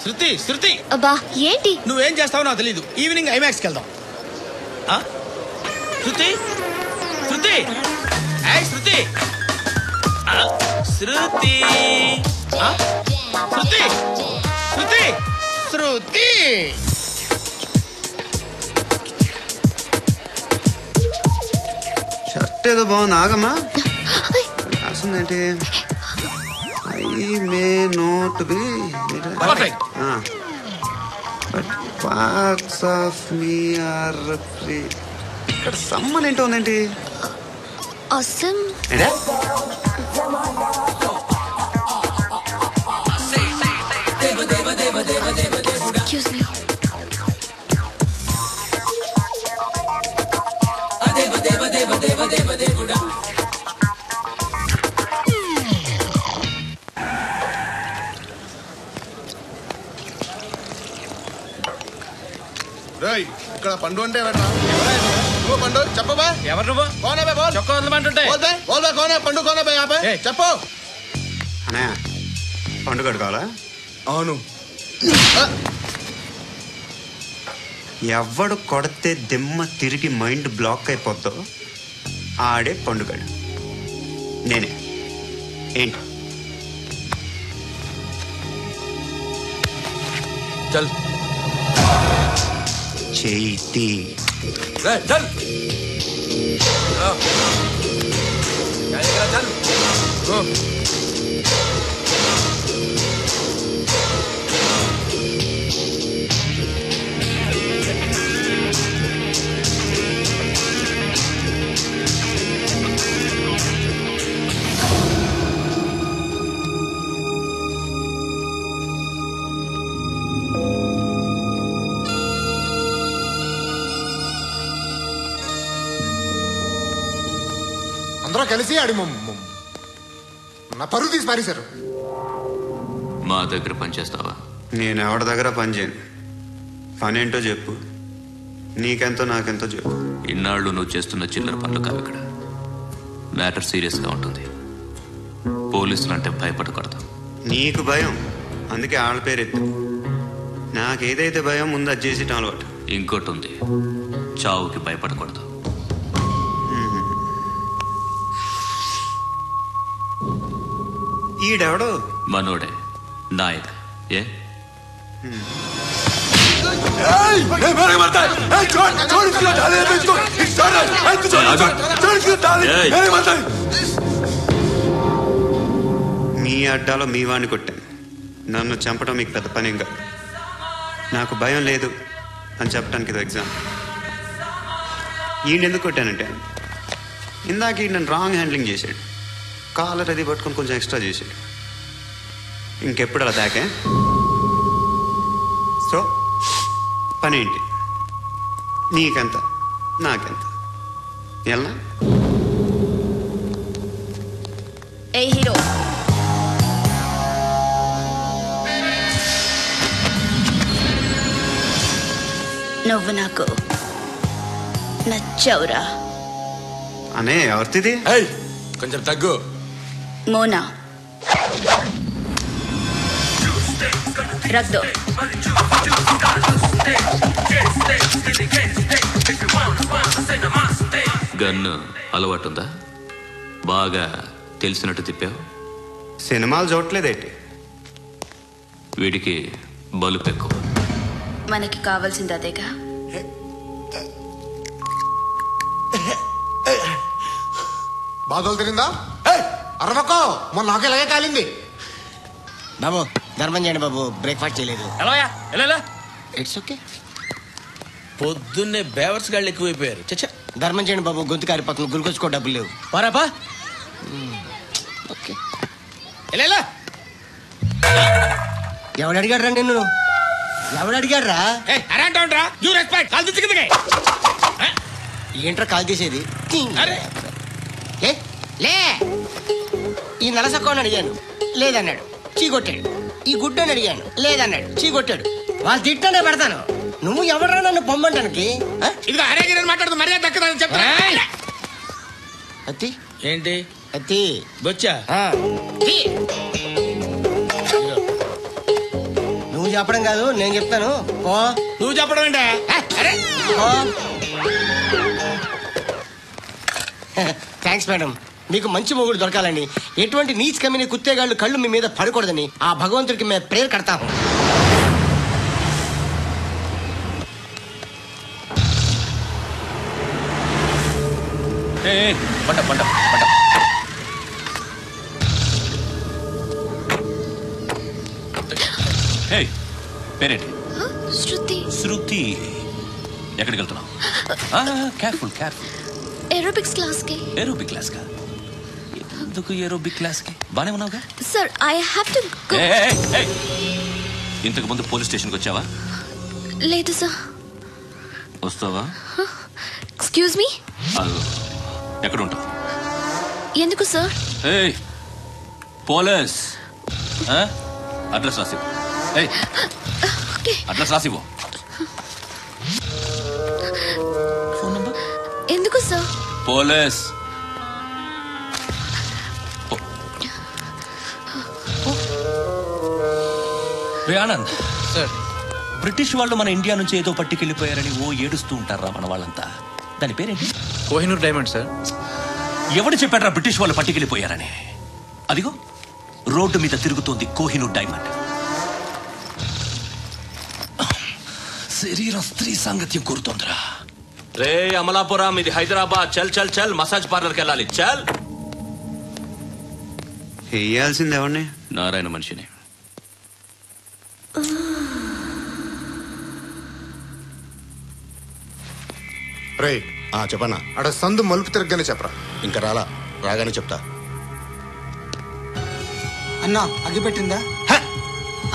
శృతి శృతి అబ్బా ఏంటి? నువ్వేం చేస్తావో నాకు తెలీదు. ఈవినింగ్ ఐమాక్స్కి వెళ్దాం. శృతి శృతి శృతి శృతి శృతి శృతి శృతి షర్ట్ ఏదో బాగుంది. ఆగమ్మా, రాసిందేంటి? I may not be but parts of me are free. ఇక్కడ సమ్మన్ ఏంటో ఉందేంటి? Awesome excuse me. ఇక్కడ పండు అంటే నువ్వు పండు చెప్పబా. ఎవరు నువ్వు? చొక్కా వదలమంటుంటే పండు చెప్పు. అనే పండు కడుకోవాలా? అవును. ఎవడు కొడితే దిమ్మ తిరిగి మైండ్ బ్లాక్ అయిపోద్దో ఆడే పండుగడు. నేనే. ఏంటి? చల్ చేతి చల్ అందరూ కలిసి ఆడి నా పరువు తీసి పారేశారు. మా దగ్గర పనిచేస్తావా? నేను ఎవరి దగ్గర పని చేయను. పని ఏంటో చెప్పు. నీకెంతో నాకెంతో చెప్పు. ఇన్నాళ్ళు నువ్వు చేస్తున్న చిల్లర పనులు కావు ఇక్కడ. మ్యాటర్ సీరియస్గా ఉంటుంది. పోలీసులు అంటే భయపడకూడదు. నీకు భయం, అందుకే ఆళ్ళ పేరు ఎత్తు. నాకేదైతే భయం ముందు అది చేసేటం అలవాటు. ఇంకోటి ఉంది, చావుకి భయపడకూడదు. ఈడెవడు? మనోడే, నాయక్. ఏ మీ అడ్డాలో మీ వాడిని కొట్టాను. నన్ను చంపడం మీకు పెద్ద పనేం కాదు. నాకు భయం లేదు అని చెప్పడానికి ఇది ఎగ్జామ్. ఈయన ఎందుకు కొట్టానంటే ఇందాక ఈ నన్ను రాంగ్ హ్యాండ్లింగ్ చేశాడు. కాలర్ అది పట్టుకొని కొంచెం ఎక్స్ట్రా చేశాడు. ఇంకెప్పుడు అలా తాకే. సో పని ఏంటి? నీకెంత నాకెంత ఎలా? ఏ హీరో, నువ్వు నాకు నచ్చవురా. అనే ఎవరిది? కొంచెం తగ్గు. మోనా రక్ దో. గన్ను అలవాటుందా? బాగా తెలిసినట్టు తిప్పావు. సినిమాలు చూడట్లేదేంటి? వీడికి బలుపు ఎక్కువ. మనకి కావాల్సింది అదేగా. బాధలు తిరిందా? అరవకో, మొన్న నాకు ఇలాగే కాలింది. బాబు ధర్మం చేయండి బాబు, బ్రేక్ఫాస్ట్ చేయలేదు. It's okay. పొద్దున్నే బేవర్స్ గాళ్ళు ఎక్కువైపోయారు. చచ్చా, ధర్మం చేయండి బాబు, గొంతు కారిపోతుంది, గురికొచ్చుకో డబ్బులు లేవు. పారాపా. ఓకే. ఎవడు అడిగాడు రా నిన్ను? ఎవడు అడిగాడు రా? ఏంట్రా కాల్ తీసేది? లే, ఈ నలసక్కని అడిగాను, లేదన్నాడు, చీ కొట్టాడు. ఈ గుడ్డని అడిగాను, లేదన్నాడు, చీ కొట్టాడు. వాళ్ళు తిట్టానే పెడతాను. నువ్వు ఎవడరా నన్ను పొమ్మంటానికి? మాట్లాడుతూ మర్యాద దక్కదని చెప్తా. అత్తి ఏంటి? అత్తి బొచ్చా? నువ్వు నువ్వు చెప్పడం కాదు నేను చెప్తాను. ఓ నువ్వు చెప్పడం ఏంటే? అరే థ్యాంక్స్ మేడం. మీకు మంచి మొగుడు దొరకాలని, ఎటువంటి నీచ్ కమ్మిన కుత్తేగాళ్ళు కళ్ళు మీ మీద పడకూడదని ఆ భగవంతుడికి మేము ప్రేయర్ కడతాము. పంట పంట పంట. పేరేంటి? శృతి. శృతి. ఎక్కడికి వెళ్తున్నావు? Careful careful. ఏరోబిక్స్ క్లాస్ కి. ఏరోబిక్ క్లాస్ కా? ఎందుకు ఏరోబిక్ క్లాస్ కి? బానే ఉన్నావుగా? Sir I have to go. ఇంతకు ముందు పోలీస్ స్టేషన్కి వచ్చావా? లేదు సార్. వస్తావా? ఎక్స్క్యూజ్ మీ. ఎక్కడ ఉంటావు? ఎందుకు సార్? పోలీస్ అడ్రస్ రాసివ్వు. అడ్రస్ రాసివ్వు. Phone number. ఎందుకు sir? Police. Anand sir, British వాళ్ళు మన ఇండియా నుంచి ఏదో పట్టుకెళ్ళిపోయారని ఏడుస్తూ ఉంటారా మన వాళ్ళంతా? దాని పేరేంటి? Kohinoor diamond sir. ఎవడు చెప్పారా బ్రిటిష్ వాళ్ళు పట్టుకెళ్ళిపోయారని? అదిగో రోడ్డు మీద తిరుగుతోంది కోహినూర్ డైమండ్. శరీరం స్త్రీ సాంగత్యం కోరుతోందిరా. రే అమలాపురం, ఇది హైదరాబాద్. చల్ చల్ చల్, మసాజ్ పార్లర్కి వెళ్ళాలి. చల్. వేయాల్సింది ఎవరిని? నారాయణ మనిషిని. రే చెప్పనా? అడ సందు మలుపు తిరగగానే చెప్పరా. ఇంకా రాగానే చెప్తా. అన్నా అగిపెట్టిందా?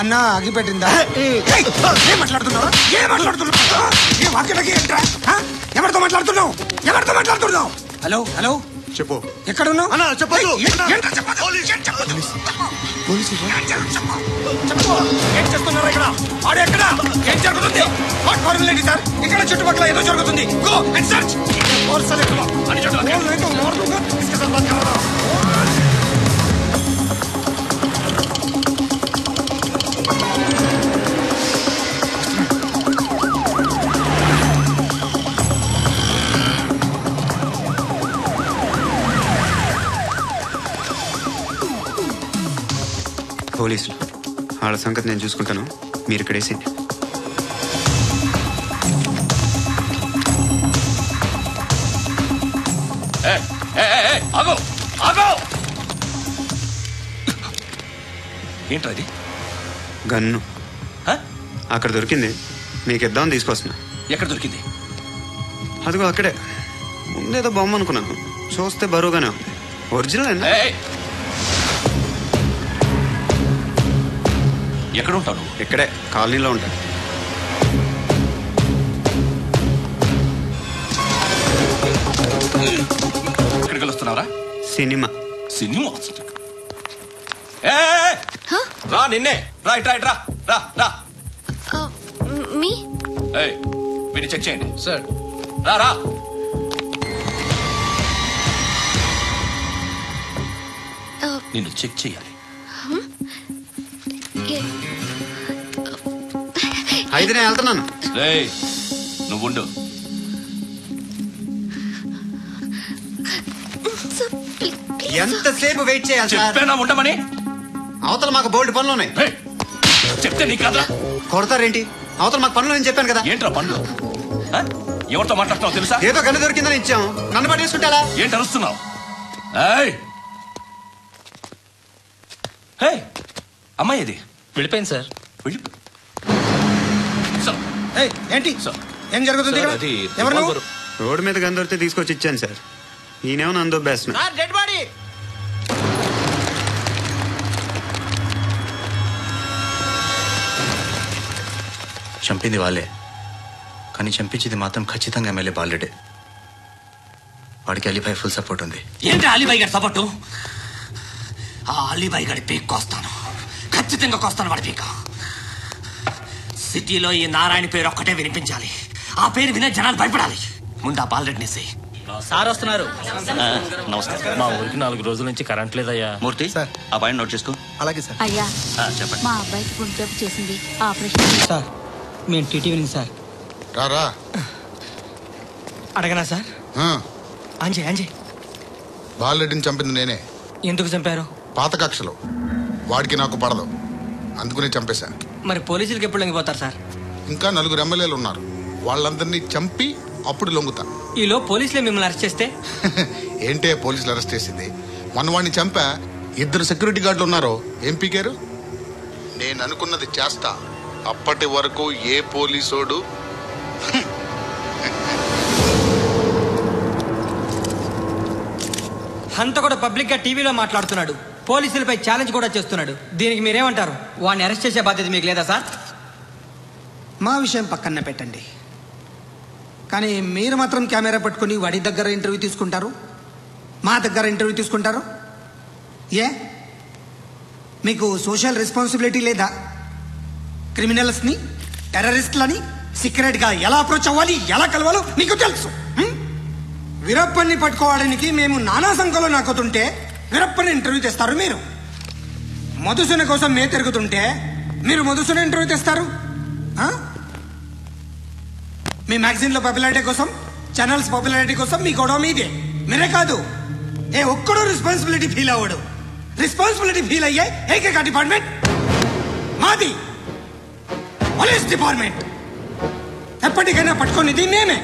అన్నా అగిపెట్టిందా? ఏం మాట్లాడుతున్నావు? ఎవరితో మాట్లాడుతున్నావు? హలో హలో, చెప్పు. ఎక్కడున్నావు? చెప్పదు. ఏం చేస్తున్నారు ఇక్కడ? ఆడు ఎక్కడ? ఏం జరుగుతుంది? సార్ ఇక్కడ చుట్టుపక్కల ఏదో జరుగుతుంది. Go and search. పోలీసులు వాళ్ళ సంగతి నేను చూసుకుంటాను, మీరు ఇక్కడ వేసేయండి. ఏంట్రా ఇది? గన్ను అక్కడ దొరికింది, మీకు ఇద్దామని తీసుకొస్తున్నా. ఎక్కడ దొరికింది? అదిగో అక్కడే. ముందేదో బొమ్మ అనుకున్నాను, చూస్తే బరువుగానే ఉంది. ఒరిజినల్ అండి. ఎక్కడ ఉంటావు నువ్వు? ఇక్కడే కాలనీలో ఉంటాను. ఎక్కడికి వస్తున్నావురా? సినిమా. సినిమా రా. నిన్నే రా. ఇట్రా ఇట్రా. రా రా. మీ వీడిని చెక్ చేయండి సార్. రా రా. నిన్ను చెక్ చేయాలి. అయితే నేను వెళ్తున్నాను. నువ్వు ఉండు. ఎంతసేపు వెయిట్ చేయాలి సార్? చెప్పేనా ఉండమని? అవతల మాకు బోల్డ్ పనులు ఉన్నాయి. చెప్తే నీకు కదా. కొడతారేంటి? అవతల మాకు పనులు నేను చెప్పాను కదా. ఏంట్రా పనులు? ఎవరితో మాట్లాడుతున్నావు తెలుసా? ఏదో గన్ను దొరికిందని ఇచ్చాం, నన్ను పట్టేసుకుంటా. ఏంటి అరుస్తున్నావు? అమ్మాయి ఇది వెళ్ళిపోయింది సార్. ఏంటి ఏం జరుగుతుంది? ఎవరు నువ్వు? రోడ్డు మీద గన్ను దొరికితే తీసుకొచ్చి ఇచ్చాను సార్. ఈయనేమో నన్ను దొబ్బేస్తున్నా. Dead body. చంపింది వాళ్ళే, కానీ చంపించింది మాత్రం ఖచ్చితంగా ఎమ్మెల్యే బాలుడే. వాడికి అలీబాయ్ ఫుల్ సపోర్ట్ ఉంది. ఏంటి అలీబాయ్ గారి సపోర్టు? ఆ అలీబాయ్ గారి పీక్ కోస్తాను, ఖచ్చితంగా కోస్తాను వాడి పీక. సిటీలో ఈ నారాయణ పేరు ఒక్కటే వినిపించాలి. ఆ పేరు వినే జనాలు భయపడాలి. ముందు ఆ బాలరెడ్డిని సార్ వస్తున్నారు. నమస్కారం. మా ఊరికి 4 రోజుల నుంచి కరెంట్ లేదయ్యా. మూర్తి సార్. ఆ పాయింట్ నోట్ చేసుకో. అలాగే సార్. అయ్యా చెప్పండి. మా అబ్బాయికి గుండె జబ్బు చేసింది, ఆపరేషన్. సార్ మేము టీటీవీ సార్. రారా అడగనా సార్? అంజయ్ బాలరెడ్డిని చంపింది నేనే. ఎందుకు చంపారు? పాత కక్షలు వాడికి నాకు పడదు, అందుకునే చంపేశాను. మరి పోలీసులకి ఎప్పుడు లొంగిపోతారు సార్? ఇంకా 4 ఎమ్మెల్యేలు ఉన్నారు, వాళ్ళందరినీ చంపి అప్పుడు లొంగుతా. ఈలో పోలీసులే మిమ్మల్ని అరెస్ట్ చేస్తే? ఏంటే పోలీసులు అరెస్ట్ చేసింది? మొన్న వాడిని చంపా, 2 సెక్యూరిటీ గార్డులు ఉన్నారు, ఏం పీకారు? నేను అనుకున్నది చేస్తా, అప్పటి వరకు ఏ పోలీసోడు హంత కూడా పబ్లిక్ గా టీవీలో మాట్లాడుతున్నాడు, పోలీసులపై ఛాలెంజ్ కూడా చేస్తున్నాడు. దీనికి మీరేమంటారు? వాడిని అరెస్ట్ చేసే బాధ్యత మీకు లేదా సార్? మా విషయం పక్కన పెట్టండి, కానీ మీరు మాత్రం కెమెరా పట్టుకుని వాడి దగ్గర ఇంటర్వ్యూ తీసుకుంటారు, మా దగ్గర ఇంటర్వ్యూ తీసుకుంటారు. ఏ మీకు సోషల్ రెస్పాన్సిబిలిటీ లేదా? క్రిమినల్స్ని, టెర్రరిస్టులని సీక్రెట్గా ఎలా అప్రోచ్ అవ్వాలి, ఎలా కలవాలో మీకు తెలుసు. వీరప్పని పట్టుకోవడానికి మేము నానా సంఖ్యలో నాకుతుంటే వీరప్పని ఇంటర్వ్యూ తెస్తారు మీరు. మధుసూన కోసం మే తిరుగుతుంటే మీరు మధుసూన ఇంటర్వ్యూ తెస్తారు. మీ మ్యాగజైన్లో పాపులారిటీ కోసం, ఛానల్స్ పాపులారిటీ కోసం మీ గొడవ మీదే. మీరే కాదు, ఏ ఒక్కడో రెస్పాన్సిబిలిటీ ఫీల్ అవ్వడు. రెస్పాన్సిబిలిటీ ఫీల్ అయ్యే ఏకైక డిపార్ట్మెంట్ మాది, పోలీస్ డిపార్ట్మెంట్. ఎప్పటికైనా పట్టుకునేది మేమే.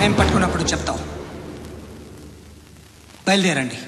మేము పట్టుకున్నప్పుడు చెప్తాం. బయలుదేరండి.